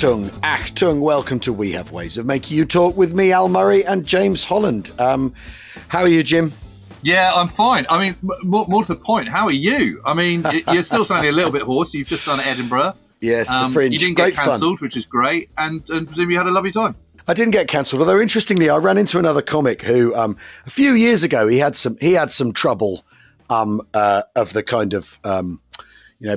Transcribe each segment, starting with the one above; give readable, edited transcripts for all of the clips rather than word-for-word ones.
Achtung, welcome to We Have Ways of Making You Talk with me, Al Murray, and James Holland. How are you, Jim? Yeah, I'm fine. I mean, more to the point, how are you? I mean, you're still sounding a little bit hoarse. You've just done Edinburgh. Yes, the Fringe. You didn't get cancelled, which is great, and presume you had a lovely time. I didn't get cancelled, although interestingly, I ran into another comic who, a few years ago, he had some trouble of the kind of,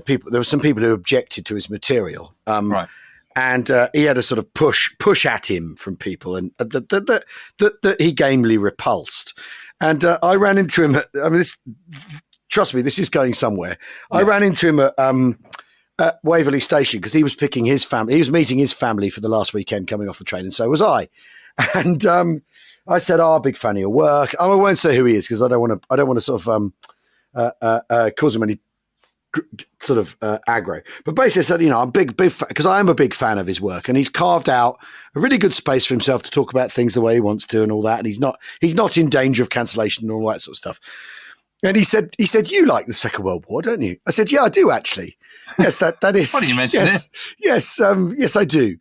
people. There were some people who objected to his material, Right. And he had a sort of push at him from people, and that he gamely repulsed. And I ran into him. Trust me, this is going somewhere. Yeah. I ran into him at Waverley Station because he was picking his family. He was meeting his family for the last weekend, coming off the train, and so was I. And I said, "Oh, big fan of your work." I won't say who he is because I don't want to sort of cause him any sort of aggro, but basically said, I'm big because I am a big fan of his work, and he's carved out a really good space for himself to talk about things the way he wants to and all that, and he's not in danger of cancellation and all that sort of stuff. And he said, you like the Second World War, don't you? I said, yeah, I do actually. Yes, that is. Funny you mention it. Yes, I do.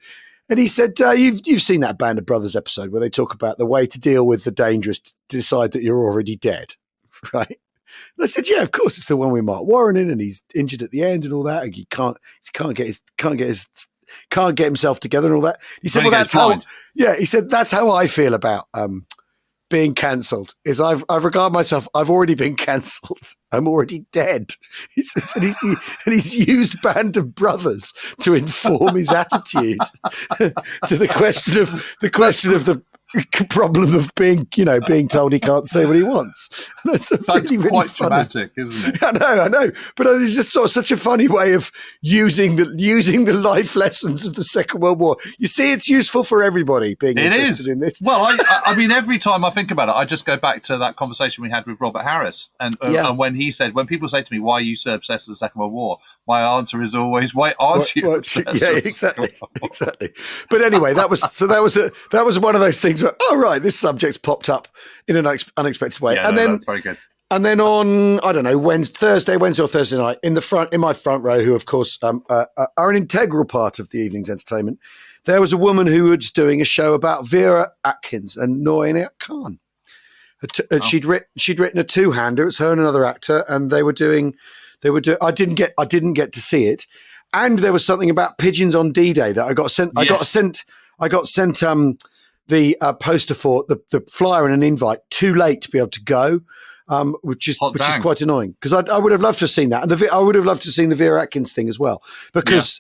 And he said, you've seen that Band of Brothers episode where they talk about the way to deal with the danger is to decide that you're already dead, right? And I said, yeah, of course, it's the one with Mark Warren in, and he's injured at the end and all that. And he can't get himself together and all that. He said, well, that's how. Yeah, he said that's how I feel about being cancelled. Is I regard myself. I've already been cancelled. I'm already dead. He said, and he's used Band of Brothers to inform his attitude to the question of the problem of being told he can't say what he wants. And that's really quite funny. dramatic, isn't it? I know. But it's just sort of such a funny way of using the life lessons of the Second World War. You see, it's useful for everybody being interested in this. Well, I mean, every time I think about it, I just go back to that conversation we had with Robert Harris, and when he said, when people say to me, "Why are you so obsessed with the Second World War?" my answer is always, "Why aren't you?" Yeah, exactly. But anyway, that was one of those things where, oh right, this subject's popped up in an unexpected way, yeah, that's very good. And then on, I don't know, Wednesday or Thursday night, in my front row, who of course are an integral part of the evening's entertainment, there was a woman who was doing a show about Vera Atkins and Noya Khan. She'd written a two-hander. It's her and another actor, and they were doing. I didn't get to see it, and there was something about pigeons on D-Day that I got sent. Yes. I got sent the poster for the flyer and an invite too late to be able to go, which is quite annoying because I would have loved to have seen that, and I would have loved to have seen the Vera Atkins thing as well because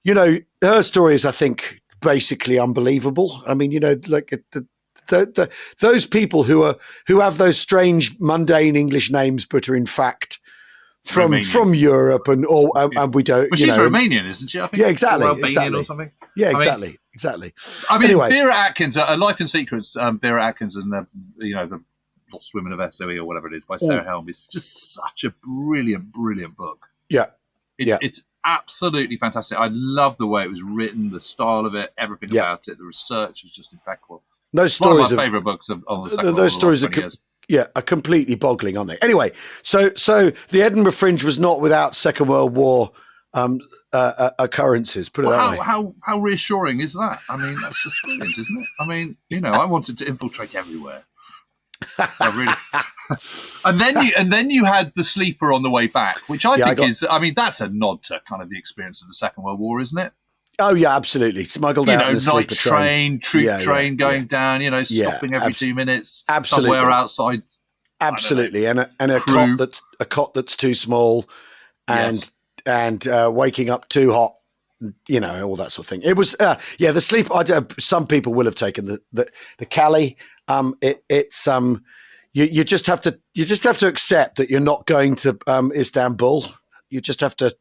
her story is, I think, basically unbelievable. I mean, like those people who have those strange mundane English names but are in fact from Europe and we don't. But she's Romanian, isn't she? I think. Yeah, exactly. Or something. Yeah, exactly. I mean, anyway. Vera Atkins, A Life in Secrets, Vera Atkins and the Lost Women of SOE or whatever it is by Sarah Helm is just such a brilliant book. Yeah. It's absolutely fantastic. I love the way it was written, the style of it, everything about it. The research is just impeccable. Those stories one of my favourite books of the second those stories are completely boggling, aren't they? Anyway, so the Edinburgh Fringe was not without Second World War occurrences. Put it that way. How reassuring is that? I mean, that's just brilliant, isn't it? I mean, I wanted to infiltrate everywhere. I really. and then you had the sleeper on the way back, which I think is. I mean, that's a nod to kind of the experience of the Second World War, isn't it? Oh yeah, absolutely. Smuggled out in a sleeper train, troop train going down. Stopping every 2 minutes, somewhere outside. Absolutely, and a cot that's too small, and waking up too hot. All that sort of thing. It was the sleep. Some people will have taken the Calais. You just have to accept that you're not going to Istanbul. You just have to.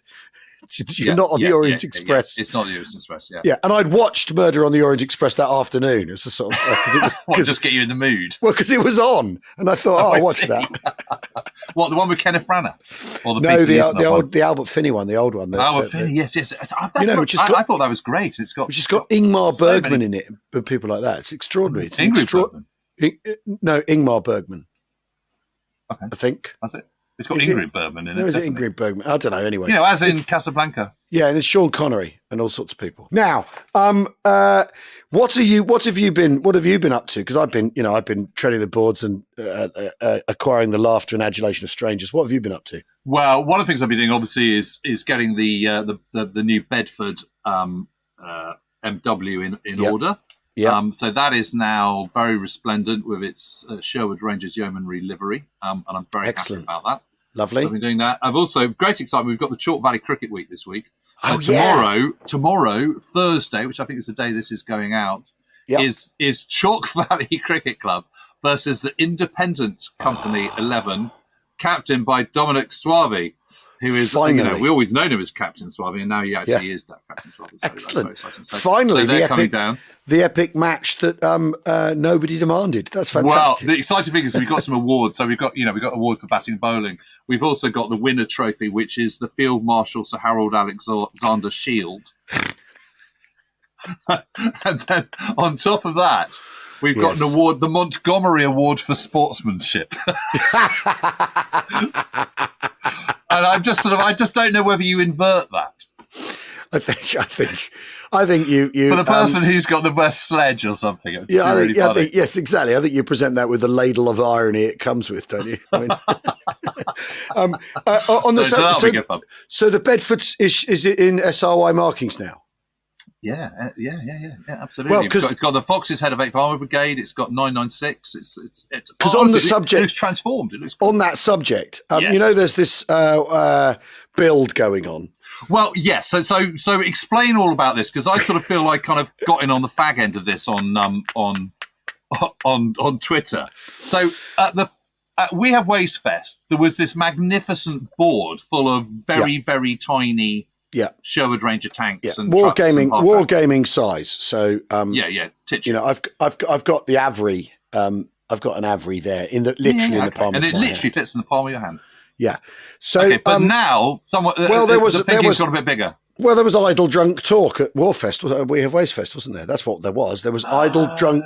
You're not on the Orient Express. It's not the Orient Express. Yeah. Yeah, and I'd watched Murder on the Orient Express that afternoon. It was a sort of because just get you in the mood. Well, because it was on, and I thought, I'll watch that. What, the one with Kenneth Branagh? Or the Albert Finney one, the old one. Albert Finney, yes. I thought that was great. Which has got Ingmar Bergman in it, and people like that. It's extraordinary. Ingmar Bergman. No, Ingmar Bergman. Okay, I think that's it. It's got Is Ingrid Bergman in it. Or is it definitely. Ingrid Bergman? I don't know. Anyway, You know, as in Casablanca. yeah, and it's Sean Connery and all sorts of people. Now, what have you been up to? Because I've been treading the boards and acquiring the laughter and adulation of strangers. What have you been up to? Well, one of the things I've been doing, obviously, is getting the new Bedford MW in order. Yeah. So that is now very resplendent with its Sherwood Rangers Yeomanry livery, and I'm very happy about that. Lovely. So I've been doing that. I've also, great excitement, we've got the Chalk Valley Cricket Week this week. So tomorrow, Thursday, which I think is the day this is going out, is Chalk Valley Cricket Club versus the Independent Company 11, captained by Dominic Suave, who is, we always known him as Captain Suave, and now he actually is that Captain Suave. So excellent. So, finally, they're coming down. The epic match that nobody demanded. That's fantastic. Well, the exciting thing is we've got some awards. So we've got award for batting bowling. We've also got the winner trophy, which is the Field Marshal Sir Harold Alexander Shield. And then on top of that, we've got an award, the Montgomery Award for Sportsmanship. And I just don't know whether you invert that. I think you for the person who's got the best sledge or something. I think yes, exactly. I think you present that with the ladle of irony it comes with, don't you? I mean, so the Bedford is it in SRY markings now? Yeah, absolutely. Well, it's got the Fox's Head of 8th Armour Brigade. It's got 996. It's because on the subject, it looks transformed. It looks on that subject. There's this build going on. Well, yes. So explain all about this, because I sort of feel like kind of got in on the fag end of this on Twitter. So at We Have Waste Fest, there was this magnificent board full of very tiny. Yeah, Sherwood Ranger tanks and wargaming size. So I've got the Avery. I've got an Avery there in the the palm, and of it my literally hand. fits in the palm of your hand. Yeah. So, but now somewhat. There was got a bit bigger. Well, there was idle drunk talk at Warfest. We Have Waste Fest, wasn't there? That's what there was. There was idle drunk,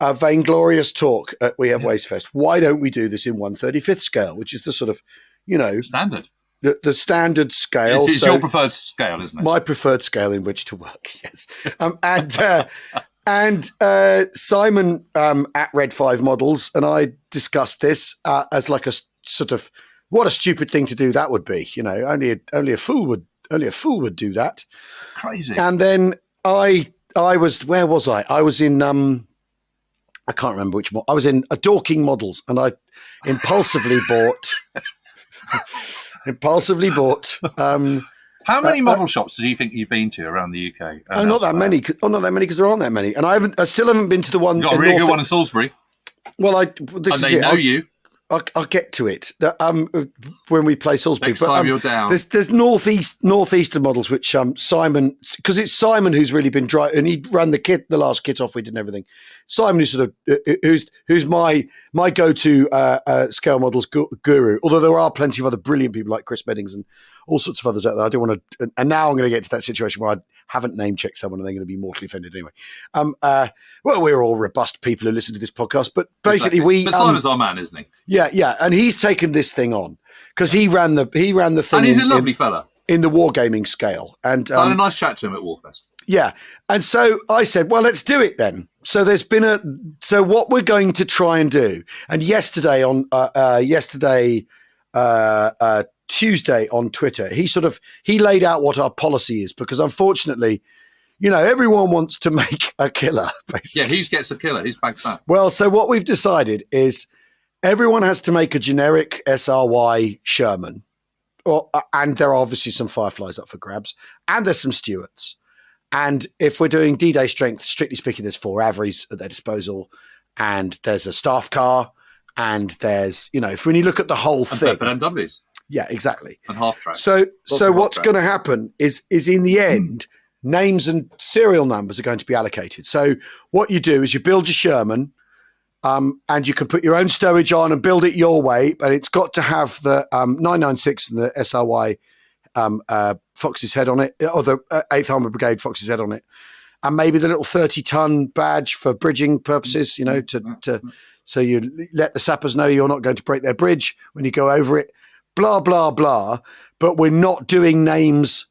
vainglorious talk at We Have Waste Fest. Why don't we do this in 1/35th scale, which is the sort of, standard. The standard scale. It's your preferred scale, isn't it? My preferred scale in which to work, yes. And Simon at Red 5 Models and I discussed this as like a sort of, what a stupid thing to do that would be. Only a fool would do that. Crazy. And then I was, where was I? I was in I can't remember which one. I was in Dorking Models, and I impulsively bought. How many model shops do you think you've been to around the UK? Not that many. Not that many, because there aren't that many. And I still haven't been to the one. You've got a really good one in Salisbury. Well, they know you. I'll get to it when we play Salisbury. Next time you're down. There's northeastern models, which Simon, because it's Simon who's really been driving, and he ran the last kit off we did and everything. Simon, who's sort of who's my go-to scale models guru. Although there are plenty of other brilliant people like Chris Beddings and all sorts of others out there. I don't want to, and now I'm going to get to that situation where I haven't name checked someone and they're going to be mortally offended anyway. Well, we're all robust people who listen to this podcast, but basically But Simon's our man, isn't he? Yeah, and he's taken this thing on because he ran the thing, and he's a lovely fella in the wargaming scale. And I had a nice chat to him at Warfest. Yeah, and so I said, well, let's do it then. So there's been so what we're going to try and do, and yesterday Tuesday on Twitter, he laid out what our policy is, because unfortunately, everyone wants to make a killer, basically. Yeah, he gets a killer. He's back that. Well, so what we've decided is everyone has to make a generic SRY Sherman, and there are obviously some Fireflies up for grabs, and there's some Stuarts. And if we're doing D-Day strength, strictly speaking, there's 4 Averys at their disposal, and there's a staff car, and there's, when you look at the whole thing. And MWs. Yeah, exactly. And half track. So what's going to happen is in the end, names and serial numbers are going to be allocated. So what you do is you build your Sherman, and you can put your own stowage on and build it your way, but it's got to have the 996 and the SRY Fox's Head on it, or the 8th Armour Brigade Fox's Head on it, and maybe the little 30-ton badge for bridging purposes, so you let the sappers know you're not going to break their bridge when you go over it. blah, blah, blah, but we're not doing names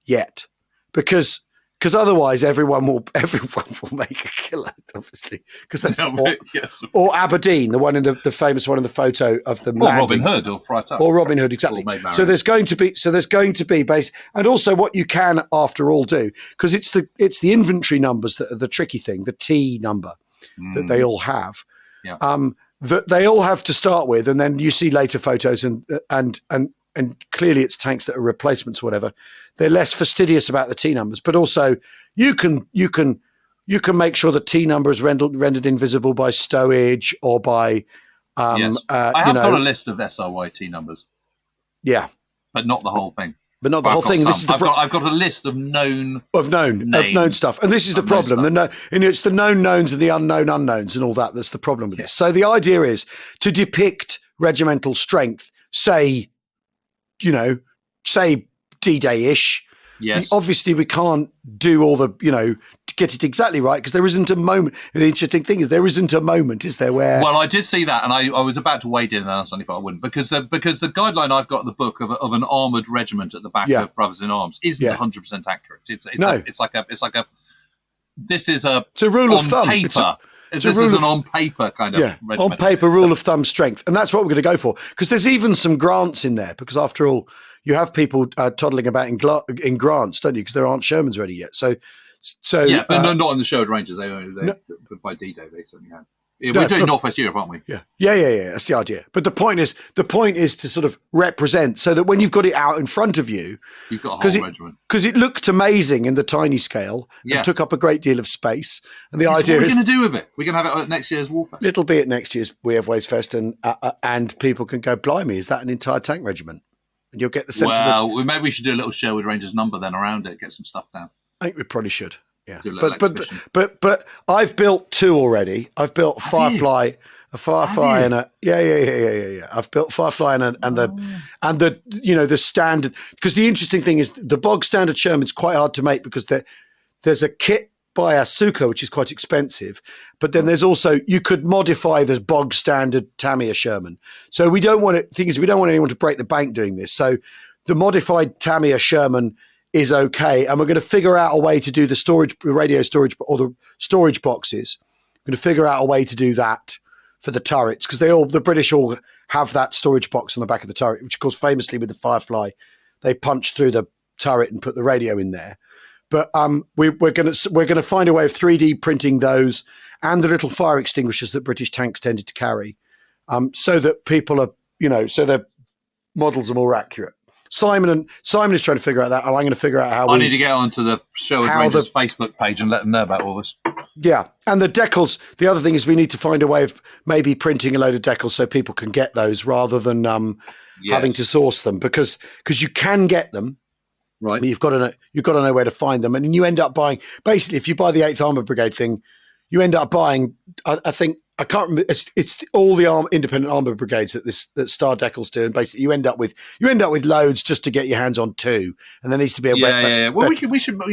yet because otherwise everyone will make a killer, obviously, because that's or Aberdeen, the one in the famous one in the photo of them landing, Robin Hood or Freitag. Or Robin Hood, exactly. So there's going to be base, and also what you can after all do, because it's the inventory numbers that are the tricky thing, the T number that they all have. Yeah. That they all have to start with, and then you see later photos and clearly it's tanks that are replacements or whatever. They're less fastidious about the T numbers, but also you can make sure the T number is rendered invisible by stowage or by yes. I have got a list of SRYT numbers. Yeah. But not the whole thing. But not the whole thing. This is I've got a list of known stuff, and this is the problem. It's the known knowns and the unknown unknowns and all that. That's the problem with this. So the idea is to depict regimental strength. Say D-Day-ish. Yes. Obviously, we can't do all the get it exactly right because there isn't a moment. The interesting thing is there isn't a moment, is there? Where I did see that, and I was about to wade in and ask but I wouldn't because the guideline I've got in the book of an armoured regiment at the back of Brothers in Arms isn't 100% accurate. It's a rule of thumb. Paper. This is an on paper kind of regiment. On paper rule of thumb strength, and that's what we're going to go for because there's even some grants in there because after all, you have people toddling about in grants, don't you? Because there aren't Shermans ready yet. So but not in the Sherwood Rangers. They by D-Day they certainly have. We're doing Northwest Europe, aren't we? Yeah. That's the idea. But the point is to sort of represent so that when you've got it out in front of you, you've got a whole regiment. Because it looked amazing in the tiny scale and took up a great deal of space. And the idea is, what are we going to do with it? We're going to have it at next year's Warfest. It'll be at next year's We Have Ways Fest, and people can go, blimey, is that an entire tank regiment? And you'll get the sense of maybe we should do a little Sherwood Rangers number then around it, get some stuff down. I think we probably should. Yeah, but I've built two already. I've built a Firefly, and a I've built Firefly and the standard, because the interesting thing is the bog standard Sherman's quite hard to make because there's a kit by Asuka which is quite expensive, but then there's also you could modify the bog standard Tamiya Sherman. So we don't want anyone to break the bank doing this. So the modified Tamiya Sherman is okay, and we're going to figure out a way to do the radio storage or the storage boxes. We're going to figure out a way to do that for the turrets because the British all have that storage box on the back of the turret, which of course famously with the Firefly, they punch through the turret and put the radio in there. But we're going to find a way of 3D printing those and the little fire extinguishers that British tanks tended to carry, so that people are so their models are more accurate. Simon is trying to figure out that, and I'm going to figure out how. I need to get onto the Sherwood Rangers Facebook page and let them know about all this. Yeah, and the decals. The other thing is we need to find a way of maybe printing a load of decals so people can get those rather than having to source them because you can get them, right? But you've got to know where to find them, and you end up buying. Basically, if you buy the 8th Armoured Brigade thing, you end up buying. I think. I can't remember. It's all the independent armoured brigades that Star Decals do, and basically you end up with loads just to get your hands on two, and there needs to be a Well,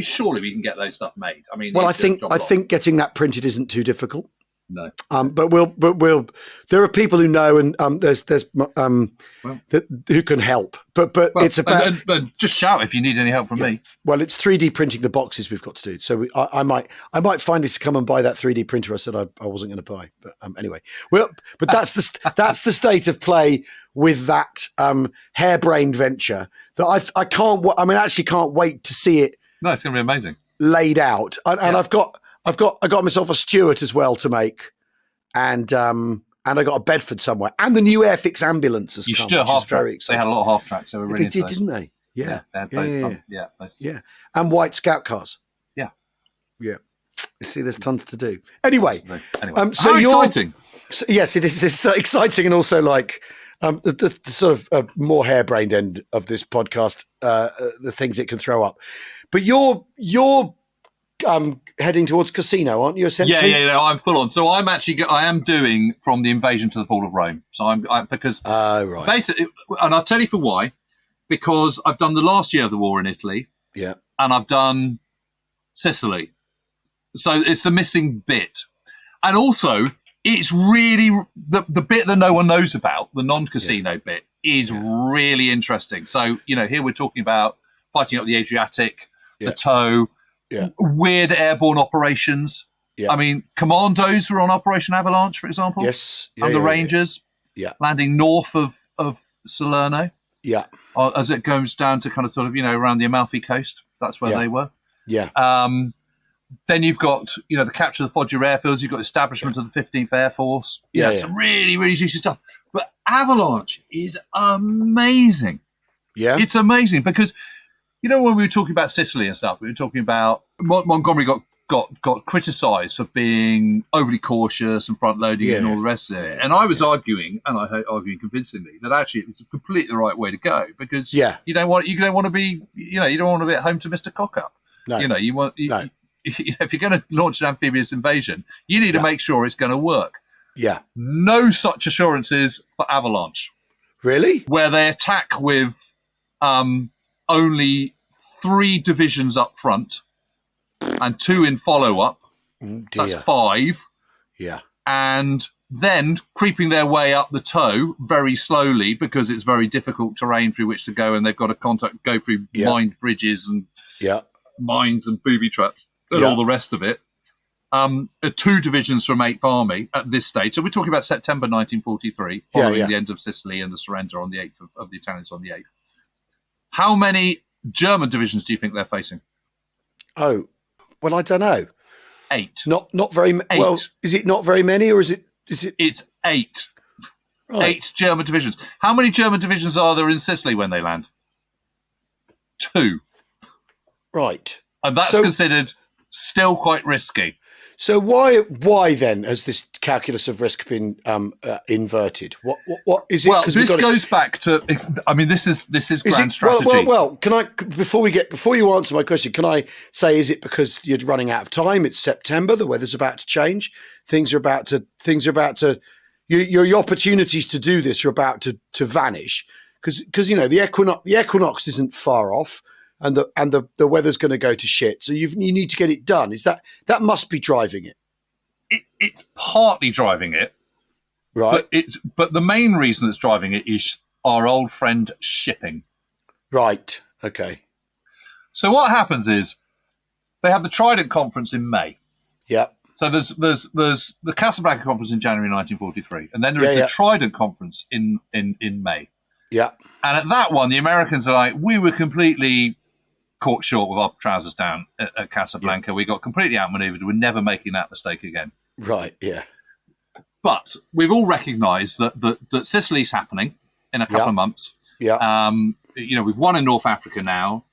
surely we can get those stuff made. I mean, I think getting that printed isn't too difficult. No, but we'll. There are people who know, and there's who can help. But it's about. But just shout if you need any help from me. Well, it's 3D printing the boxes we've got to do. So I might find this to come and buy that 3D printer I said I wasn't going to buy. But anyway, but that's the state of play with that harebrained venture that I can't wait to see it. No, it's going to be amazing. Laid out, and I got myself a Stuart as well to make, and I got a Bedford somewhere, and the new Airfix ambulance has come, which is very exciting. They had a lot of half tracks. They were really didn't they? Yeah. Yeah. And white scout cars. Yeah. You see, there's tons to do. Anyway, so how exciting! Yes, it is. It's so exciting, and also like the sort of more harebrained end of this podcast, the things it can throw up. But you're heading towards Casino, aren't you? Essentially, yeah. I'm full on. So I am doing From the Invasion to the Fall of Rome. So right. Basically, and I'll tell you for why. Because I've done the last year of the war in Italy, and I've done Sicily. So it's the missing bit, and also it's really the bit that no one knows about, the non-casino bit, is really interesting. So, here we're talking about fighting up the Adriatic, the tow, weird airborne operations. Yeah. I mean, commandos were on Operation Avalanche, for example. Yes. And the Rangers landing north of Salerno. Yeah. As it goes down to kind of sort of, around the Amalfi Coast. That's where they were. Yeah. Then you've got, the capture of the Foggia airfields. You've got establishment of the 15th Air Force. Some really, really juicy stuff. But Avalanche is amazing. Yeah. It's amazing because, when we were talking about Sicily and stuff, we were talking about Montgomery got criticised for being overly cautious and front-loading and all the rest of it. And I was arguing, and I arguing convincingly, that actually it's completely the right way to go because you don't want to be at home to Mr. Cock-Up. No. If you're going to launch an amphibious invasion, you need to make sure it's going to work. Yeah. No such assurances for Avalanche. Really? Where they attack with only 3 divisions up front and 2 in follow-up. That's 5. Yeah. And then creeping their way up the tow very slowly because it's very difficult terrain through which to go, and they've got to go through mined bridges and mines and booby traps and all the rest of it. 2 divisions from 8th Army at this stage. So we're talking about September 1943, following the end of Sicily and the surrender on the 8th of the Italians on the 8th. How many German divisions do you think they're facing? Oh, well, I don't know. 8. Not very. 8. Well, is it not very many, or is it? It's 8. Right. 8 German divisions. How many German divisions are there in Sicily when they land? 2. Right. And that's considered still quite risky. So why then has this calculus of risk been inverted? What is it? Well, this goes back to. This is grand strategy. Well, can I before you answer my question, can I say, is it because you're running out of time? It's September. The weather's about to change. Things are about to. Your opportunities to do this are about to vanish because the equinox isn't far off. And the weather's going to go to shit. So you need to get it done. Is that must be driving it? It's partly driving it, right? But the main reason that's driving it is our old friend shipping. Right. Okay. So what happens is they have the Trident Conference in May. Yeah. So there's the Casablanca Conference in January 1943, and then there is the Trident Conference in May. Yeah. And at that one, the Americans are like, we were completely caught short with our trousers down at Casablanca. Yeah. We got completely outmaneuvered. We're never making that mistake again. Right, yeah. But we've all recognised that Sicily's happening in a couple of months. Yeah. We've won in North Africa now.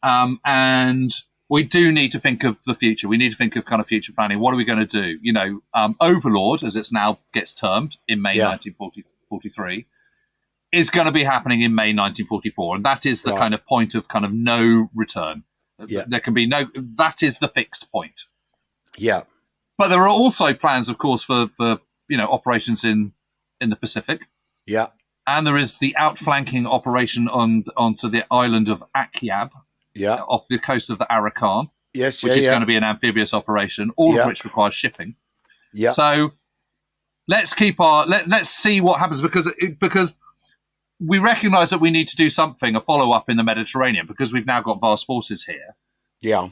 And we do need to think of the future. We need to think of kind of future planning. What are we going to do? Overlord, as it's now gets termed in May 1943, is going to be happening in May 1944, and that is the kind of point of kind of no return. Yeah. There can be that is the fixed point. Yeah. But there are also plans, of course, for operations in the Pacific. Yeah. And there is the outflanking operation onto the island of Akyab, off the coast of the Arakan, which is going to be an amphibious operation, all of which requires shipping. Yeah. So let's see what happens because we recognise that we need to do something, a follow-up in the Mediterranean, because we've now got vast forces here. Yeah.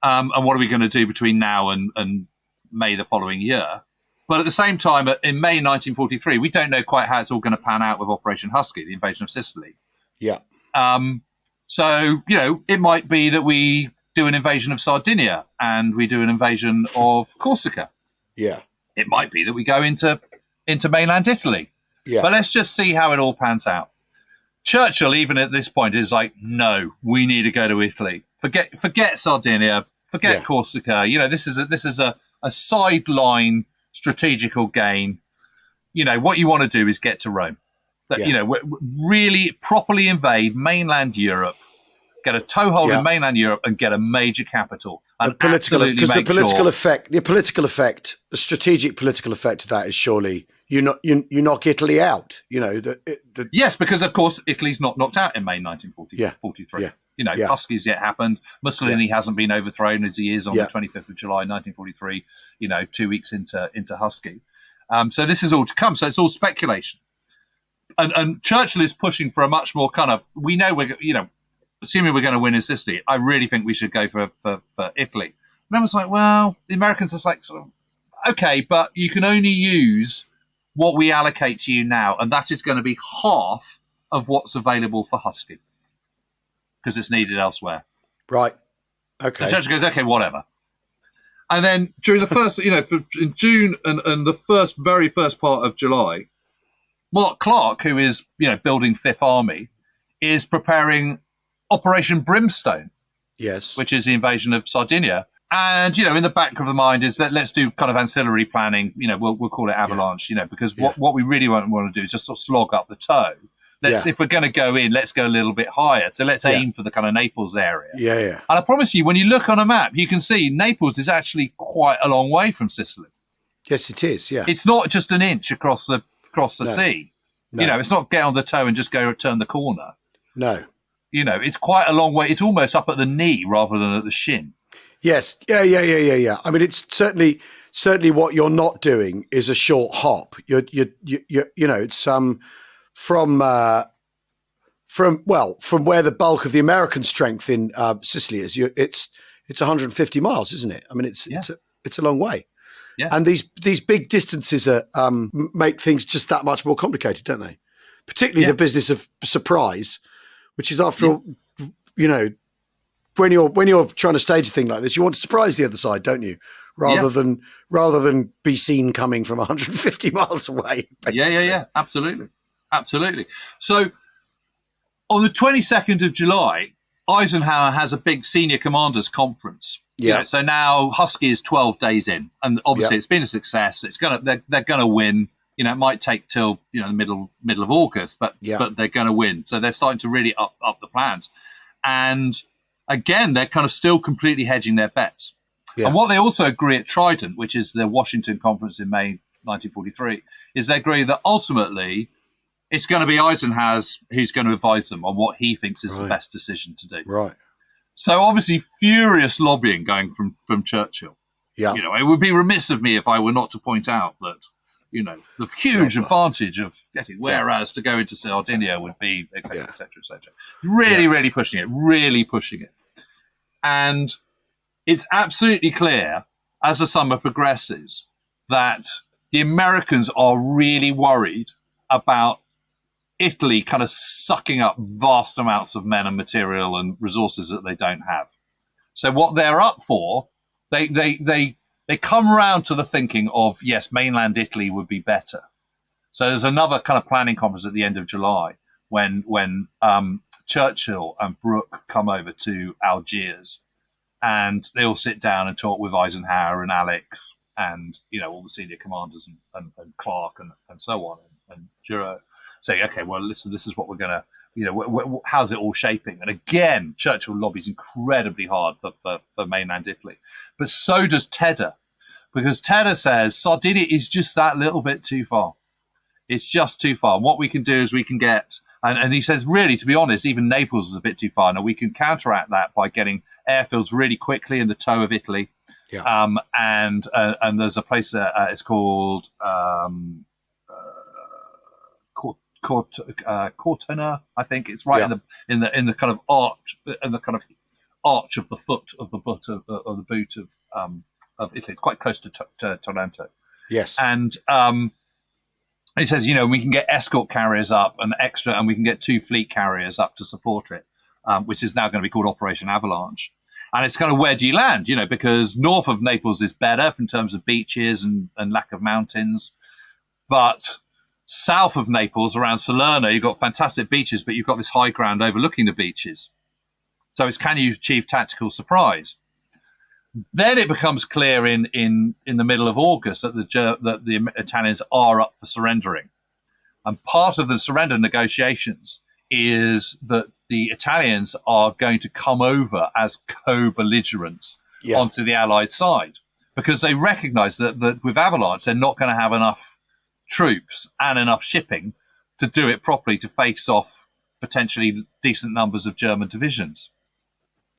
And what are we going to do between now and May the following year? But at the same time, in May 1943, we don't know quite how it's all going to pan out with Operation Husky, the invasion of Sicily. Yeah. So, it might be that we do an invasion of Sardinia and we do an invasion of Corsica. Yeah. It might be that we go into mainland Italy. Yeah. But let's just see how it all pans out. Churchill, even at this point, is like, no, we need to go to Italy. Forget Sardinia, forget Corsica. This is a sideline strategical gain. What you want to do is get to Rome. Really properly invade mainland Europe, get a toehold in mainland Europe, and get a major capital. And the strategic political effect of that is surely you knock Italy out. Yes, because of course Italy's not knocked out in May 1943. Husky's yet happened. Mussolini hasn't been overthrown as he is on the 25th of July 1943. 2 weeks into Husky. So this is all to come. So it's all speculation. and Churchill is pushing for a much more kind of, we know assuming we're going to win in Sicily, I really think we should go for Italy. And I was like, well, the Americans are like, sort of, okay, but you can only use what we allocate to you now, and that is going to be half of what's available for Husky because it's needed elsewhere. Right. Okay. So Churchill goes, okay, whatever. And then during the first, in June and the very first part of July, Mark Clark, who is, building Fifth Army, is preparing Operation Brimstone. Yes. Which is the invasion of Sardinia. And, in the back of the mind is that let's do kind of ancillary planning. We'll call it Avalanche, because what we really want to do is just sort of slog up the toe. If we're going to go in, let's go a little bit higher. So let's aim for the kind of Naples area. Yeah, yeah. And I promise you, when you look on a map, you can see Naples is actually quite a long way from Sicily. Yes, it is. Yeah. It's not just an inch across the sea. No. It's not get on the toe and just go turn the corner. No. It's quite a long way. It's almost up at the knee rather than at the shin. Yes. Yeah. I mean, it's certainly what you're not doing is a short hop. You're it's from where the bulk of the American strength in Sicily is. It's 150 miles, isn't it? I mean, it's a long way. Yeah. And these big distances make things just that much more complicated, don't they? Particularly the business of surprise, which is after all, when you're trying to stage a thing like this, you want to surprise the other side, don't you? Rather than be seen coming from 150 miles away. Basically. Yeah. Absolutely. So on the 22nd of July, Eisenhower has a big senior commanders conference. Yeah. So now Husky is 12 days in, and obviously it's been a success. They're gonna win. It might take till the middle of August, but they're gonna win. So they're starting to really up the plans. And again, they're kind of still completely hedging their bets. Yeah. And what they also agree at Trident, which is the Washington conference in May 1943, is they agree that ultimately it's going to be Eisenhower who's going to advise them on what he thinks is the best decision to do. Right. So obviously furious lobbying going from Churchill. Yeah. It would be remiss of me if I were not to point out that, the huge advantage of getting, whereas to go into Sardinia would be, et cetera, et cetera. Really pushing it. And it's absolutely clear as the summer progresses that the Americans are really worried about Italy kind of sucking up vast amounts of men and material and resources that they don't have. So what they're up for, they come around to the thinking of, yes, mainland Italy would be better. So there's another kind of planning conference at the end of July when Churchill and Brooke come over to Algiers, and they all sit down and talk with Eisenhower and Alec and all the senior commanders and Clark and so on and Giraud. Say, okay, well, listen, this is what we're going to, how's it all shaping? And again, Churchill lobbies incredibly hard for mainland Italy. But so does Tedder, because Tedder says Sardinia is just that little bit too far. It's just too far. And what we can do is we can get, and he says, really, to be honest, even Naples is a bit too far. Now, we can counteract that by getting airfields really quickly in the toe of Italy. Yeah. And there's a place, it's called... Cortona, I think it's right in the kind of arch of the foot of the boot of Italy. It's quite close to Taranto. Yes, and he says we can get escort carriers up and we can get 2 fleet carriers up to support it, which is now going to be called Operation Avalanche. And it's kind of where do you land? Because north of Naples is better in terms of beaches and lack of mountains, but south of Naples, around Salerno, you've got fantastic beaches, but you've got this high ground overlooking the beaches. So it's, can you achieve tactical surprise? Then it becomes clear in the middle of August that the Italians are up for surrendering. And part of the surrender negotiations is that the Italians are going to come over as co-belligerents onto the Allied side, because they recognize that with Avalanche, they're not going to have enough troops and enough shipping to do it properly, to face off potentially decent numbers of German divisions.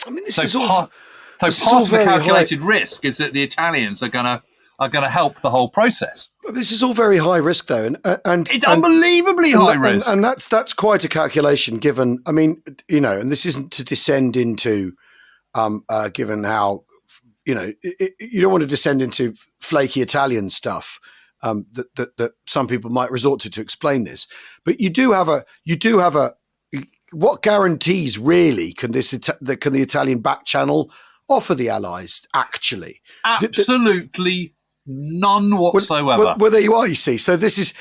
I mean, part of the calculated risk is that the Italians are going to are going to help the whole process. But this is all very high risk, though, and It's unbelievably high risk. And that's quite a calculation, given. I mean, and this isn't to descend into, given how, you don't want to descend into flaky Italian stuff that some people might resort to explain this. But you do have a. What guarantees really can the Italian back channel offer the Allies? Actually, absolutely none whatsoever. Well, there you are. You see, so this.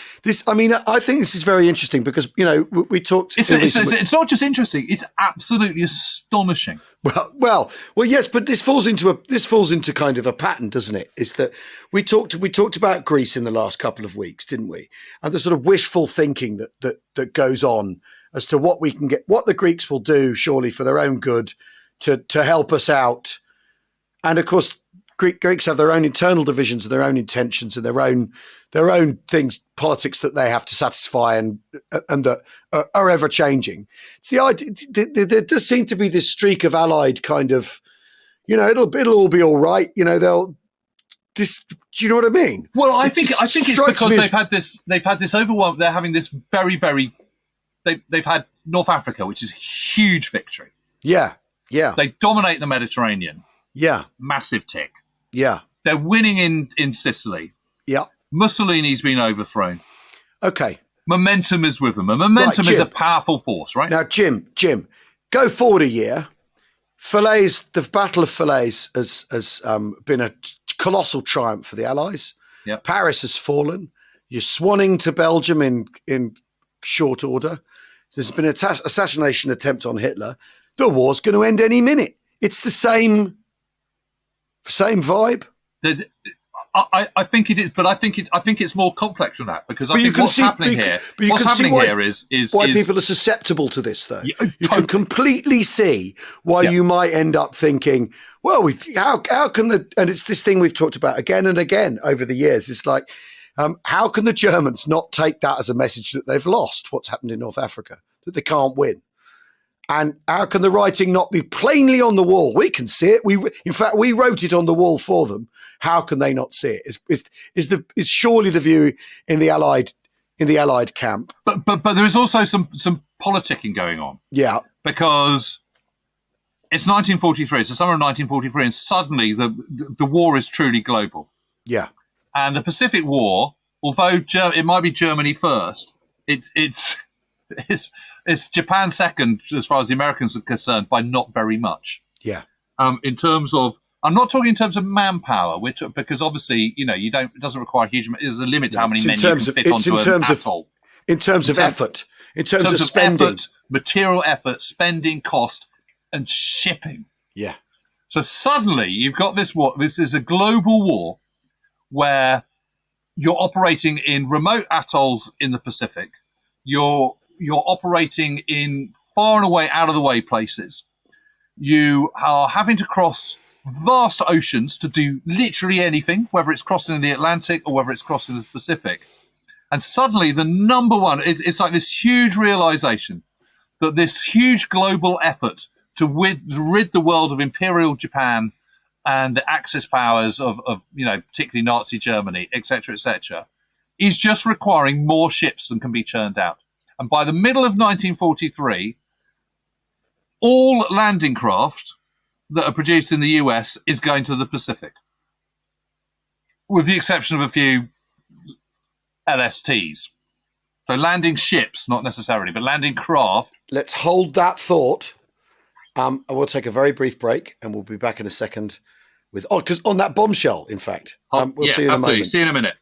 I mean, I think this is very interesting because we talked. It's not just interesting; it's absolutely astonishing. Well, yes, but this falls into kind of a pattern, doesn't it? Is that we talked about Greece in the last couple of weeks, didn't we? And the sort of wishful thinking that goes on as to what we can get, what the Greeks will do, surely for their own good, to help us out. And of course, Greeks have their own internal divisions and their own intentions and their own things, politics that they have to satisfy and that are ever changing. It's the idea. There does seem to be this streak of allied kind of, it'll all be all right. Do you know what I mean? Well, I think it's because they've had this overwhelm. They're having this very, very. They've had North Africa, which is a huge victory. Yeah. They dominate the Mediterranean. Yeah. Massive tick. Yeah. They're winning in Sicily. Yeah. Mussolini's been overthrown. Okay. Momentum is with them. And momentum is a powerful force, right? Now, Jim, go forward a year. The Battle of Falaise has been a colossal triumph for the Allies. Yep. Paris has fallen. You're swanning to Belgium in short order. There's been an assassination attempt on Hitler. The war's going to end any minute. It's the same vibe. I think it is, but I think it's more complex than that because I think what's happening here is why people are susceptible to this, though. You can completely see why you might end up thinking, well, how can and it's this thing we've talked about again and again over the years. It's like, how can the Germans not take that as a message that they've lost what's happened in North Africa, that they can't win? And how can the writing not be plainly on the wall? We can see it. In fact, we wrote it on the wall for them. How can they not see it? Is surely the view in the Allied camp. But there is also some politicking going on. Yeah, because it's 1943. It's the summer of 1943, and suddenly the war is truly global. Yeah, and the Pacific War, although it might be Germany first, it's Japan second as far as the Americans are concerned by not very much. Yeah. In terms of, I'm not talking in terms of manpower, because obviously it doesn't require a huge. There's a limit to how many men you can fit onto an atoll. In terms of effort, in terms of spending, effort, material effort, spending, cost, and shipping. Yeah. So suddenly you've got this war. This is a global war where you're operating in remote atolls in the Pacific. You're operating in far and away out of the way places. You are having to cross vast oceans to do literally anything, whether it's crossing the Atlantic or whether it's crossing the Pacific. And suddenly the number one, it's like this huge realization that this huge global effort to rid the world of Imperial Japan and the Axis powers of particularly Nazi Germany, etc., is just requiring more ships than can be churned out. And by the middle of 1943, all landing craft that are produced in the US is going to the Pacific, with the exception of a few LSTs. So landing ships, not necessarily, but landing craft. Let's hold that thought. We'll take a very brief break, and we'll be back in a second because on that bombshell, in fact. We'll see you in a moment. See you in a minute.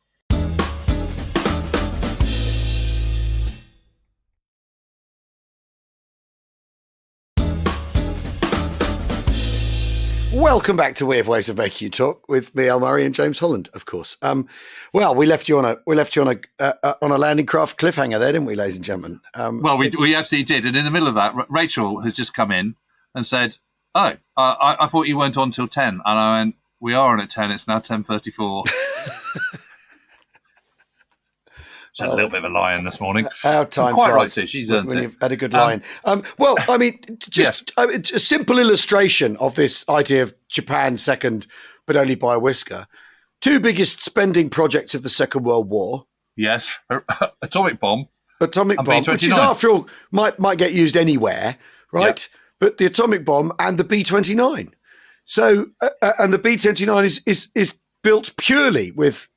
Welcome back to Weird Ways of Making You Talk with me, Al Murray, and James Holland, of course. Well, we left you on a landing craft cliffhanger there, didn't we, ladies and gentlemen? Well, we absolutely did. And in the middle of that, Rachel has just come in and said, "Oh, I thought you weren't on till 10." And I went, "We are on at 10. It's now 10:34." She's had a little bit of a lie-in this morning. Our time quite flies right too. She's earned it. You've had a good line. Well, I mean, just a simple illustration of this idea of Japan second, but only by a whisker. two biggest spending projects of the Second World War. Yes, atomic bomb, which B-29. is after all might get used anywhere, right? Yep. But the atomic bomb and the B-29. So, and the B-29 is built purely with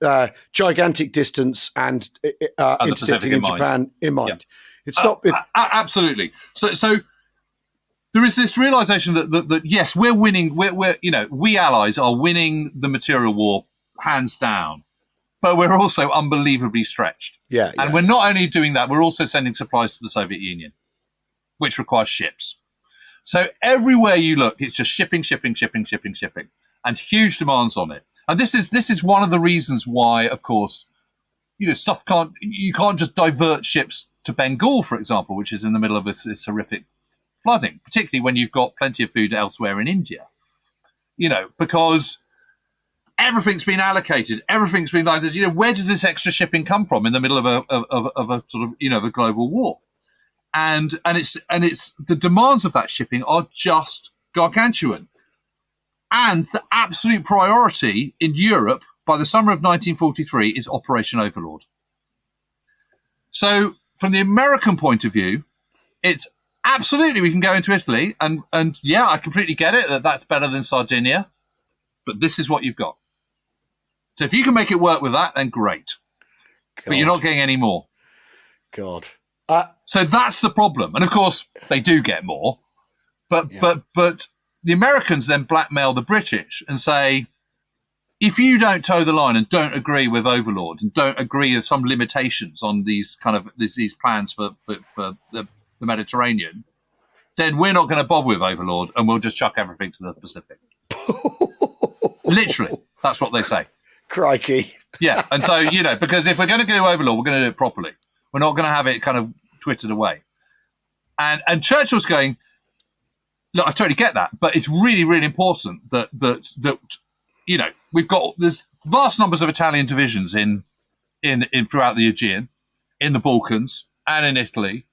gigantic distance and interdicting in Japan in mind. Yep. It's not absolutely. So there is this realization that yes, we're winning. We allies are winning the material war hands down, but we're also unbelievably stretched. And we're not only doing that, we're also sending supplies to the Soviet Union, which requires ships. So everywhere you look, it's just shipping, and huge demands on it. And this is one of the reasons why, of course, you can't just divert ships to Bengal, for example, which is in the middle of this horrific flooding, particularly when you've got plenty of food elsewhere in India. Because everything's been allocated, everything's been like this. Where does this extra shipping come from in the middle of a sort of of a global war? And it's the demands of that shipping are just gargantuan. And the absolute priority in Europe by the summer of 1943 is Operation Overlord. So from the American point of view, it's absolutely we can go into Italy and yeah, I completely get it that's better than Sardinia, but this is what you've got. So if you can make it work with that, then great. God. But you're not getting any more. God. So that's the problem. And of course, they do get more. But the Americans then blackmail the British and say, if you don't toe the line and don't agree with Overlord and don't agree with some limitations on these these plans for the Mediterranean, then we're not going to bother with Overlord and we'll just chuck everything to the Pacific. Literally, that's what they say. Crikey. Yeah, and so, because if we're going to do Overlord, we're going to do it properly. We're not going to have it kind of twittered away. And Churchill's going, look, I totally get that, but it's really, really important that there's vast numbers of Italian divisions in throughout the Aegean, in the Balkans, and in Italy.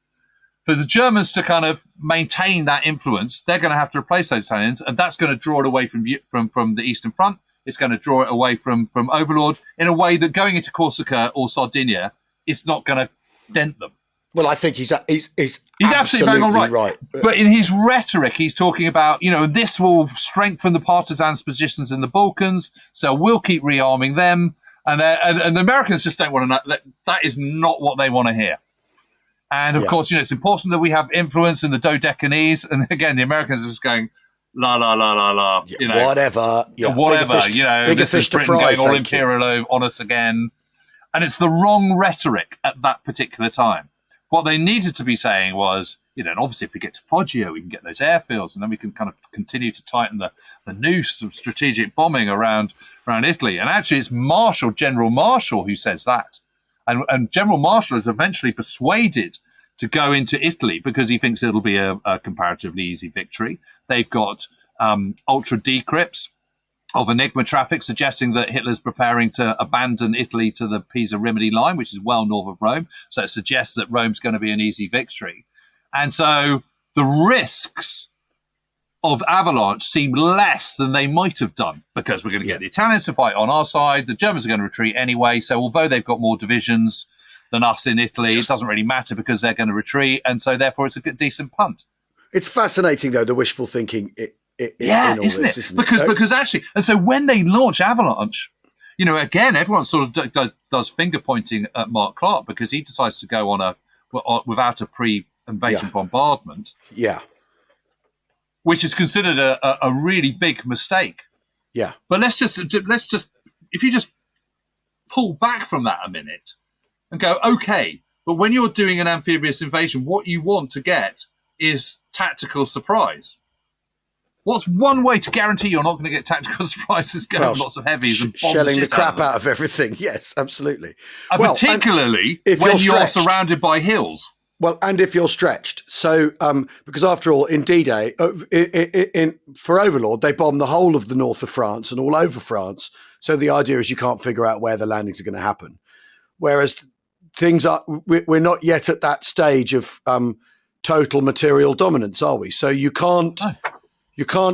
For the Germans to kind of maintain that influence, they're going to have to replace those Italians, and that's going to draw it away from the Eastern Front. It's going to draw it away from Overlord in a way that going into Corsica or Sardinia is not going to dent them. Well, I think he's absolutely bang on right. But in his rhetoric, he's talking about, this will strengthen the partisans' positions in the Balkans, so we'll keep rearming them. And the Americans just don't want to know. That is not what they want to hear. And, of course, it's important that we have influence in the Dodecanese. And, again, the Americans are just going, la, la, la, la, la. Whatever. Yeah. Whatever. Bigger this fish is to Britain fry, going all imperial on us again. And it's the wrong rhetoric at that particular time. What they needed to be saying was, and obviously if we get to Foggia, we can get those airfields, and then we can kind of continue to tighten the noose of strategic bombing around Italy. And actually, it's General Marshall, who says that. And General Marshall is eventually persuaded to go into Italy because he thinks it'll be a comparatively easy victory. They've got ultra decrypts of Enigma traffic suggesting that Hitler's preparing to abandon Italy to the Pisa-Rimini line, which is well north of Rome. So it suggests that Rome's going to be an easy victory. And so the risks of avalanche seem less than they might have done because we're going to get the Italians to fight on our side. The Germans are going to retreat anyway. So although they've got more divisions than us in Italy, it doesn't really matter because they're going to retreat. And so therefore it's a good, decent punt. It's fascinating, though, the wishful thinking isn't it? Because actually, and so when they launch Avalanche, again, everyone sort of does finger pointing at Mark Clark because he decides to go on without a pre-invasion bombardment. Yeah. Which is considered a really big mistake. Yeah. But let's just if you just pull back from that a minute and go, okay, but when you're doing an amphibious invasion, what you want to get is tactical surprise. What's one way to guarantee you're not going to get tactical surprises going lots of heavies and shelling the crap out of everything? Yes, absolutely. Particularly when you're surrounded by hills. Well, and if you're stretched. So, because after all, in D-Day, for Overlord, they bombed the whole of the north of France and all over France. So the idea is you can't figure out where the landings are going to happen. Whereas we're not yet at that stage of total material dominance, are we? So you can't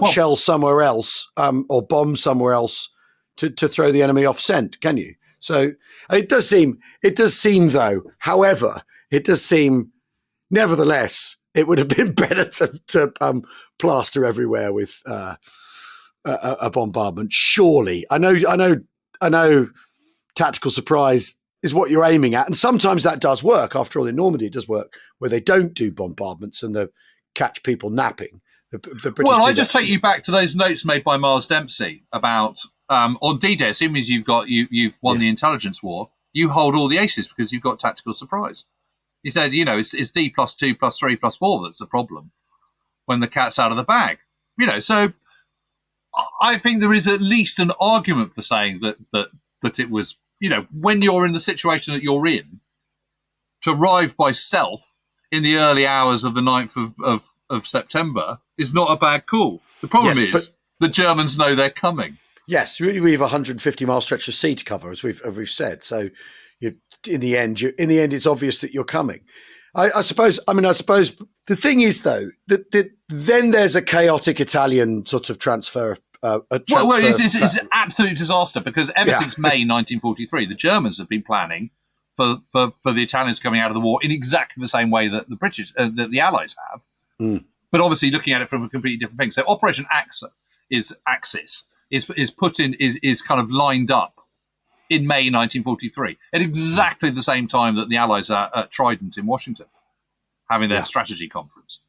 shell somewhere else or bomb somewhere else to throw the enemy off scent, can you? So it does seem though, however, it does seem, nevertheless, it would have been better to plaster everywhere with a bombardment. Surely, I know. Tactical surprise is what you're aiming at, and sometimes that does work. After all, in Normandy, it does work where they don't do bombardments and they catch people napping. The British I just take you back to those notes made by Miles Dempsey about on D-Day. Assuming you've won the intelligence war, you hold all the aces because you've got tactical surprise. He said, it's D plus 2 plus 3 plus 4 that's the problem when the cat's out of the bag. So I think there is at least an argument for saying that it was, when you're in the situation that you're in, to arrive by stealth in the early hours of the 9th of September is not a bad call. The problem is the Germans know they're coming. Yes, we have a 150-mile stretch of sea to cover, as we've said. So, in the end, it's obvious that you're coming. I suppose the thing is though that then there's a chaotic Italian sort of transfer. It's an absolute disaster because ever since May 1943, the Germans have been planning for the Italians coming out of the war in exactly the same way that the British, that the Allies have, but obviously looking at it from a completely different thing. So Operation Axis is put in is kind of lined up in May 1943 at exactly the same time that the Allies are at Trident in Washington having their strategy conference.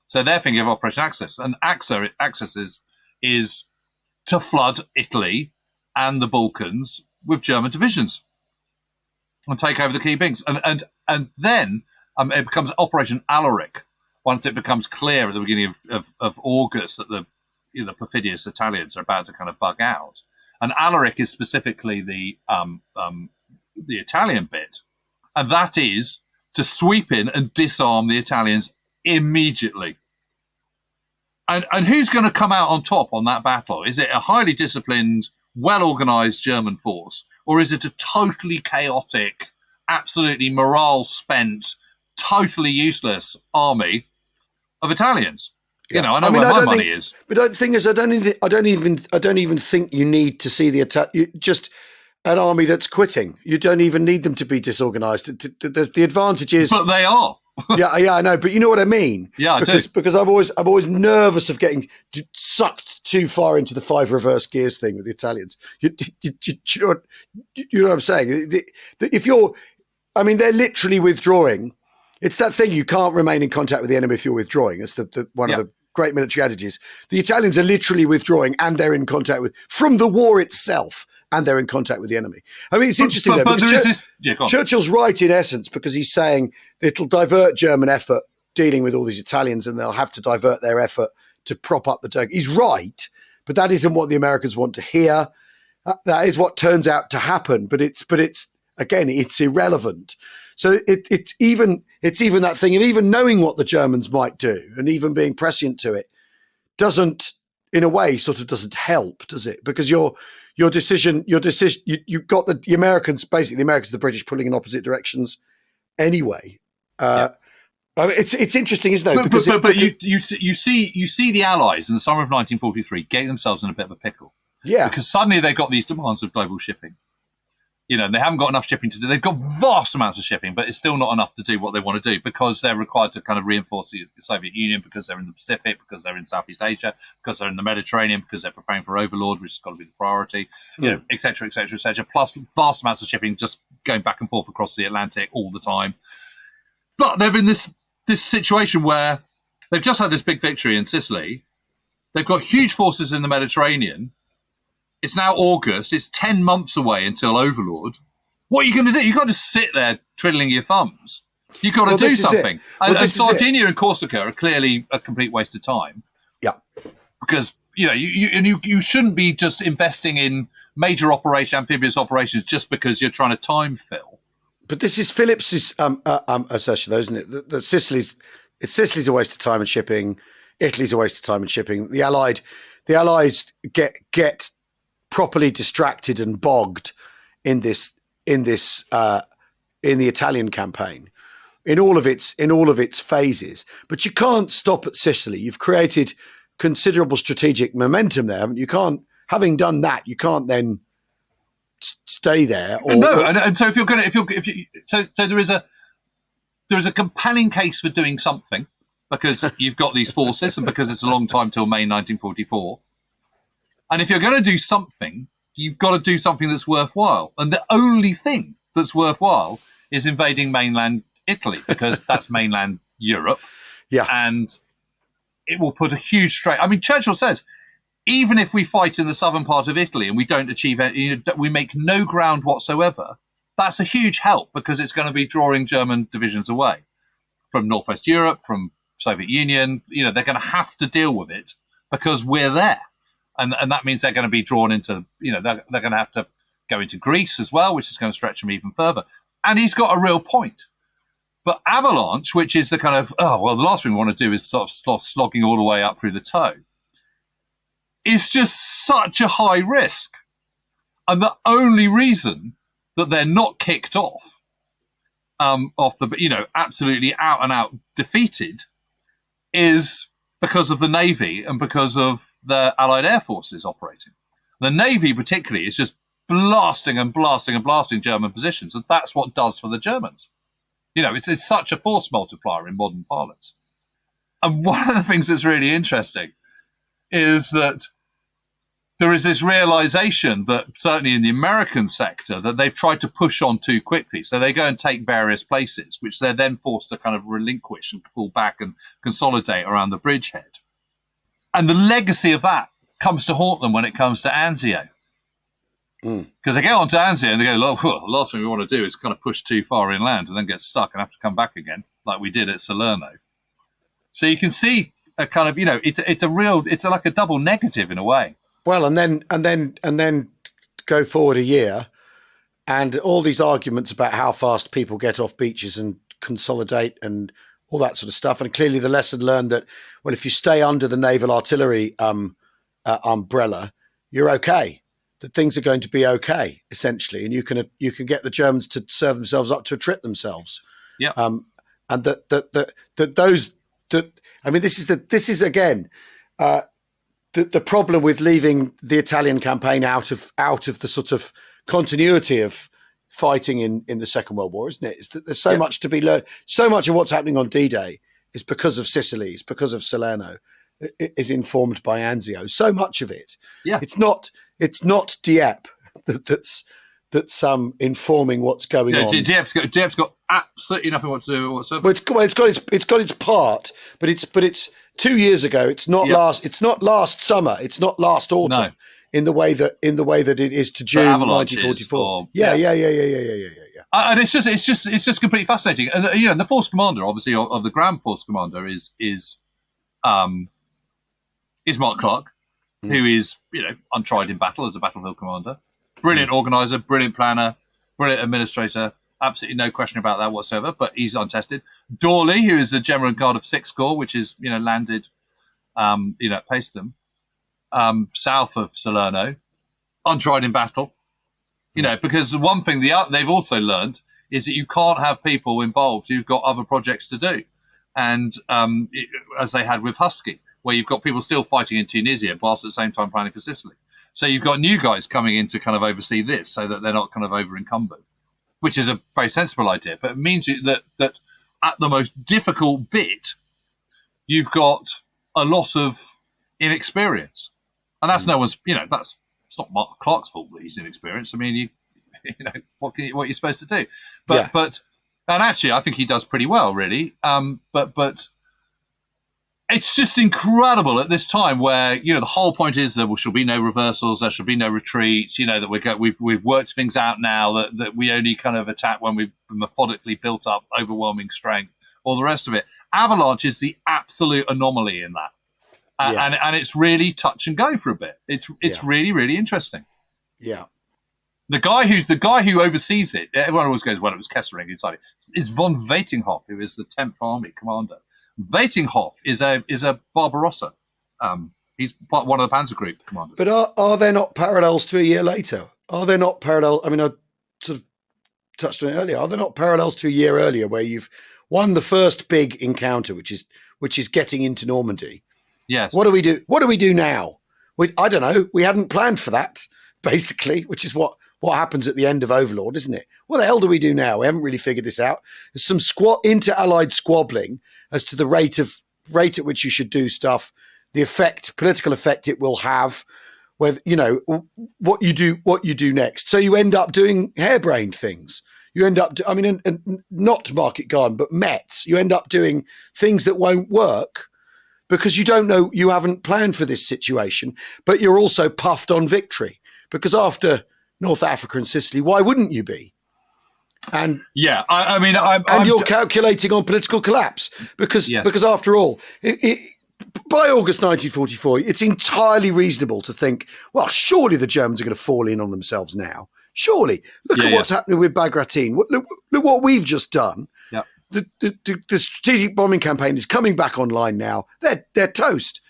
So they're thinking of Operation Axis, and Axis is to flood Italy and the Balkans with German divisions and take over the key things. And then it becomes Operation Alaric once it becomes clear at the beginning of August that the perfidious Italians are about to kind of bug out. And Alaric is specifically the Italian bit, and that is to sweep in and disarm the Italians immediately. And who's going to come out on top on that battle? Is it a highly disciplined, well-organised German force, or is it a totally chaotic, absolutely morale-spent, totally useless army of Italians? Yeah. I know where my money is. But the thing is, I don't even think you need to see just an army that's quitting. You don't even need them to be disorganised. The advantage is, but they are. yeah, I know, but you know what I mean. Yeah, I do. Because I'm always nervous of getting sucked too far into the 5 reverse gears thing with the Italians. You know what I'm saying? They're literally withdrawing. It's that thing, you can't remain in contact with the enemy if you're withdrawing. It's one of the great military adages. The Italians are literally withdrawing, and they're in contact from the war itself, and they're in contact with the enemy. I mean, it's interesting though, because Churchill's right in essence, because he's saying it'll divert German effort dealing with all these Italians, and they'll have to divert their effort to prop up the Turk. He's right, but that isn't what the Americans want to hear. That is what turns out to happen, but it's again, it's irrelevant. So it's even that thing of even knowing what the Germans might do and even being prescient to it doesn't, in a way, sort of doesn't help, does it? Because your decision, you've got the Americans, basically the Americans and the British pulling in opposite directions anyway. I mean, it's interesting, isn't it? But you see the Allies in the summer of 1943 getting themselves in a bit of a pickle. Yeah, because suddenly they've got these demands of global shipping. They haven't got enough shipping to do. They've got vast amounts of shipping, but it's still not enough to do what they want to do because they're required to kind of reinforce the Soviet Union, because they're in the Pacific, because they're in Southeast Asia, because they're in the Mediterranean, because they're preparing for Overlord, which has got to be the priority, et cetera, et cetera, et cetera. Plus vast amounts of shipping just going back and forth across the Atlantic all the time. But they're in this situation where they've just had this big victory in Sicily. They've got huge forces in the Mediterranean. It's now August. It's 10 months away until Overlord. What are you going to do? You can't just sit there twiddling your thumbs. You've got to do something. And Sardinia and Corsica are clearly a complete waste of time. Yeah. Because, you shouldn't be just investing in major amphibious operations just because you're trying to time fill. But this is Phillips's assertion, though, isn't it? That Sicily's a waste of time and shipping. Italy's a waste of time and shipping. The Allies get properly distracted and bogged in the Italian campaign in all of its phases. But you can't stop at Sicily. You've created considerable strategic momentum there. You can't, having done that, you can't then stay there. And so if you're going to, so there is a compelling case for doing something because you've got these forces and because it's a long time till May 1944. And if you're going to do something, you've got to do something that's worthwhile. And the only thing that's worthwhile is invading mainland Italy because that's mainland Europe. Yeah. And it will put a huge strain. I mean, Churchill says, even if we fight in the southern part of Italy and we don't achieve it, we make no ground whatsoever, that's a huge help because it's going to be drawing German divisions away from Northwest Europe, from Soviet Union. They're going to have to deal with it because we're there. And that means they're going to be drawn into, they're going to have to go into Greece as well, which is going to stretch them even further. And he's got a real point. But Avalanche, which is the kind of, the last thing we want to do is sort of slogging all the way up through the toe, is just such a high risk. And the only reason that they're not kicked off the, absolutely out and out defeated is because of the Navy and because of the Allied Air Forces operating. The Navy particularly is just blasting and blasting and blasting German positions, and that's what it does for the Germans. It's such a force multiplier in modern parlance. And one of the things that's really interesting is that there is this realization that certainly in the American sector that they've tried to push on too quickly. So they go and take various places, which they're then forced to kind of relinquish and pull back and consolidate around the bridgehead. And the legacy of that comes to haunt them when it comes to Anzio. Because they get on to Anzio and they go, the last thing we want to do is kind of push too far inland and then get stuck and have to come back again, like we did at Salerno. So you can see a kind of, it's like a double negative in a way. Well, and then go forward a year, and all these arguments about how fast people get off beaches and consolidate and all that sort of stuff. And clearly the lesson learned that, well, if you stay under the naval artillery umbrella, you're okay. That things are going to be okay, essentially, and you can get the Germans to serve themselves up to a trip themselves. Yeah. And this is again the problem with leaving the Italian campaign out of the sort of continuity of fighting in the Second World War, isn't it? Is that there's so much to be learned. So much of what's happening on D-Day is because of Sicily, it's because of Salerno, is informed by Anzio. So much of it. Yeah. It's not Dieppe that's informing what's going on. Dieppe's got absolutely nothing what to do whatsoever. Well, it's got its part, but it's 2 years ago. It's not last summer. It's not last autumn. No. In the way that it is to June 1944. Yeah. And it's just completely fascinating. And the force commander, obviously, of the Grand Force Commander is Mark Clark, who is untried in battle as a battlefield commander. Brilliant organizer, brilliant planner, brilliant administrator. Absolutely no question about that whatsoever. But he's untested. Dawley, who is the General in Guard of 6th Corps, which is landed at Paestum, south of Salerno, untried in battle. Because the one thing they've also learned is that you can't have people involved who've got other projects to do, and as they had with Husky, where you've got people still fighting in Tunisia whilst at the same time planning for Sicily. So you've got new guys coming in to kind of oversee this so that they're not kind of over encumbered, which is a very sensible idea. But it means that at the most difficult bit, you've got a lot of inexperience. And that's no one's, it's not Mark Clark's fault that he's inexperienced. I mean, what are you supposed to do? But and actually, I think he does pretty well, really. But it's just incredible at this time where, the whole point is that there shall be no reversals, there shall be no retreats, that we've worked things out now, that we only kind of attack when we've methodically built up overwhelming strength, all the rest of it. Avalanche is the absolute anomaly in that. And it's really touch and go for a bit. It's really, really interesting. Yeah. The guy who oversees it, everyone always goes, well, it was Kesselring who decided. It's von Veitinghoff, who is the 10th Army commander. Veitinghoff is a Barbarossa. He's one of the Panzer Group commanders. But are there not parallels to a year later? Are there not parallel? I mean, I sort of touched on it earlier. Are there not parallels to a year earlier where you've won the first big encounter, which is getting into Normandy? Yes. What do we do? What do we do now? I don't know. We hadn't planned for that, basically, which is what what happens at the end of Overlord, isn't it? What the hell do we do now? We haven't really figured this out. There's some inter-allied squabbling as to the rate at which you should do stuff, the political effect it will have, whether, what you do next. So you end up doing harebrained things. You end up, and not Market Garden, but Mets. You end up doing things that won't work because you don't know, you haven't planned for this situation, but you're also puffed on victory because after North Africa and Sicily, why wouldn't you be? And yeah, you're calculating on political collapse because after all, by August 1944, it's entirely reasonable to think, well, surely the Germans are going to fall in on themselves now. Surely, look at what's happening with Bagration. Look what we've just done. Yeah. The strategic bombing campaign is coming back online now. They're toast.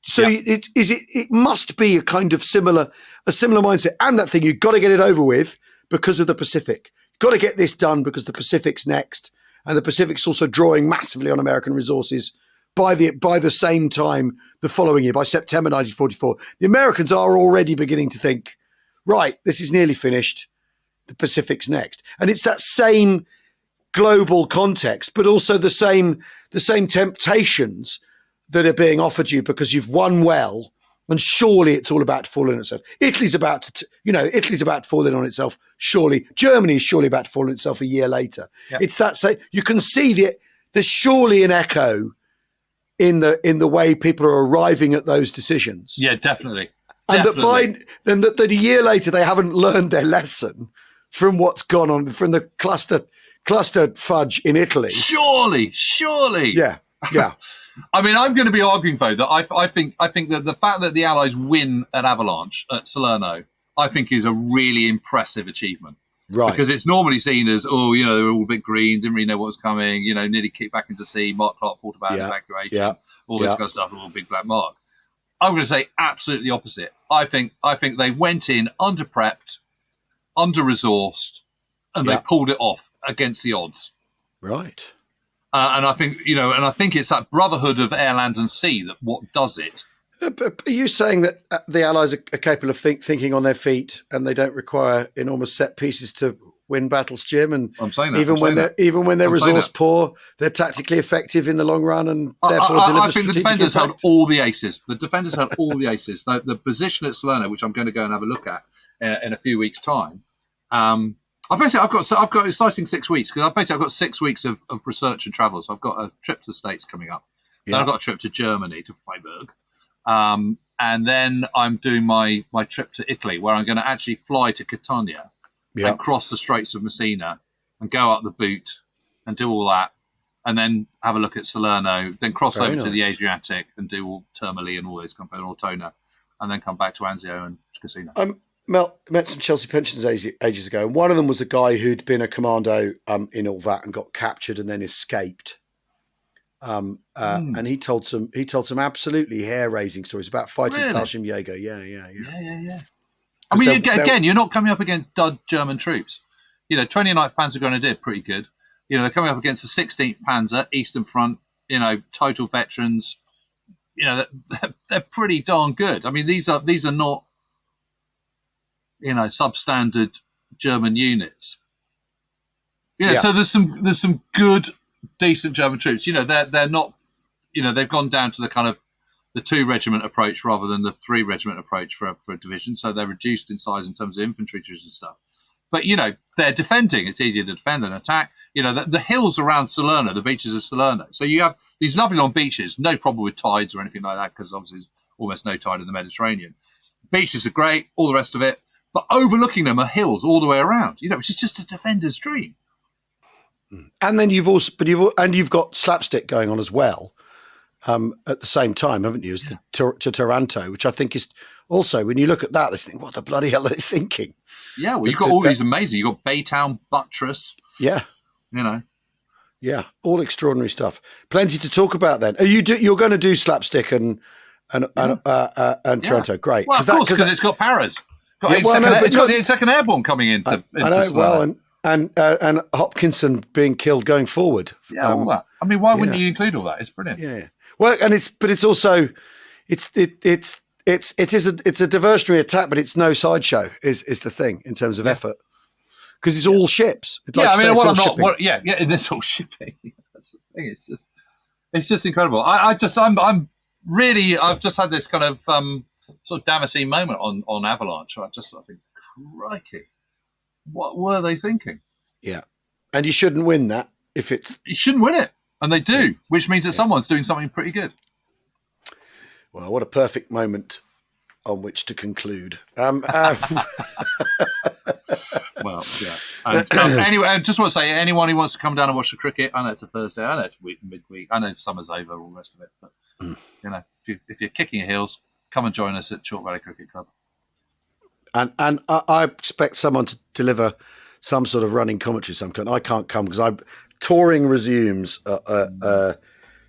So it must be a kind of similar mindset. And that thing, you've got to get it over with because of the Pacific. You've got to get this done because the Pacific's next, and the Pacific's also drawing massively on American resources. By the same time, the following year, by September 1944, the Americans are already beginning to think, right, this is nearly finished. The Pacific's next. And it's that same global context, but also the same temptations that are being offered you because you've won well, and surely it's all about to fall in on itself. Italy's about to fall in on itself. Surely Germany is surely about to fall in itself a year later. Yeah. It's that same. You can see there's surely an echo in the way people are arriving at those decisions. Yeah, definitely. And that a year later they haven't learned their lesson from what's gone on, from the cluster fudge in Italy. Surely. Yeah. I'm going to be arguing though that I think that the fact that the Allies win at Avalanche at Salerno, I think is a really impressive achievement. Right. Because it's normally seen as, they were all a bit green, didn't really know what was coming, nearly kicked back into sea, Mark Clark fought about evacuation, all this kind of stuff, a little big black mark. I'm going to say absolutely the opposite. I think they went in under-prepped, under-resourced, and they pulled it off against the odds. Right. And I think, I think it's that brotherhood of air, land and sea that what does it. Are you saying that the Allies are capable of thinking on their feet and they don't require enormous set pieces to win battles, Jim? And I'm saying that. Even when they're resource poor, they're tactically effective in the long run, and therefore deliver I think the defenders held all the aces. The defenders held all the aces. The position at Salerno, which I'm going to go and have a look at in a few weeks' time. I've got exciting 6 weeks because I've got 6 weeks of research and travel. So I've got a trip to the States coming up. Then I've got a trip to Germany, to Freiburg. And then I'm doing my trip to Italy, where I'm going to actually fly to Catania and cross the Straits of Messina and go up the boot and do all that, and then have a look at Salerno, then cross over to the Adriatic and do all Termoli and all those kind of Ortona, and then come back to Anzio and Cassino. Met some Chelsea pensions ages ago, and one of them was a guy who'd been a commando in all that and got captured and then escaped. And he told some absolutely hair-raising stories about fighting Fallschirmjäger. Yeah. I mean, again, you're not coming up against dud German troops. 29th Panzer Grenadier, pretty good. They're coming up against the 16th Panzer, Eastern Front. Total veterans. They're pretty darn good. I mean, these are not substandard German units. So there's some good, decent German troops. They're not. They've gone down to the kind of the 2-regiment approach rather than the 3-regiment approach for a division. So they're reduced in size in terms of infantry troops and stuff. But they're defending. It's easier to defend than attack. The hills around Salerno, the beaches of Salerno. So you have these lovely long beaches. No problem with tides or anything like that, because obviously there's almost no tide in the Mediterranean. Beaches are great. All the rest of it. But overlooking them are hills all the way around. Which is just a defender's dream. And then you've got slapstick going on as well at the same time, haven't you? As to Taranto, which I think is also, when you look at that, they think, what the bloody hell are they thinking? Yeah, well, you've got all these amazing. You've got Baytown, Buttress. Yeah, yeah, all extraordinary stuff. Plenty to talk about. Then you're going to do slapstick and Taranto? Great, well, of course, because it's got Paris. It's got the 2nd Airborne coming into Salerno. Well, and Hopkinson being killed going forward. Yeah, all that. I mean, why wouldn't you include all that? It's brilliant. Yeah. Well, it's also it's a diversionary attack, but it's no sideshow. Is the thing in terms of effort, because it's all ships. It's I mean, it's all shipping. it's all shipping. That's the thing. It's just incredible. I've just had this kind of sort of Damascene moment on Avalanche. I think, crikey, what were they thinking? Yeah, and you shouldn't win that if it's. You shouldn't win it, and they do, which means that someone's doing something pretty good. Well, what a perfect moment on which to conclude. Well, yeah. And, anyway, I just want to say, anyone who wants to come down and watch the cricket, I know it's a Thursday, I know it's midweek, I know summer's over, all the rest of it, but you know, if you're kicking your heels, come and join us at Chalk Valley Cricket Club. And I expect someone to deliver some sort of running commentary of some kind. I can't come because touring resumes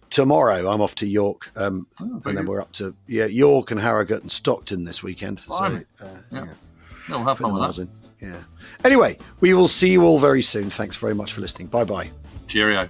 tomorrow. I'm off to York, and then we're up to York and Harrogate and Stockton this weekend. So we'll have fun with that. Yeah. Anyway, we will see you all very soon. Thanks very much for listening. Bye bye. Cheerio.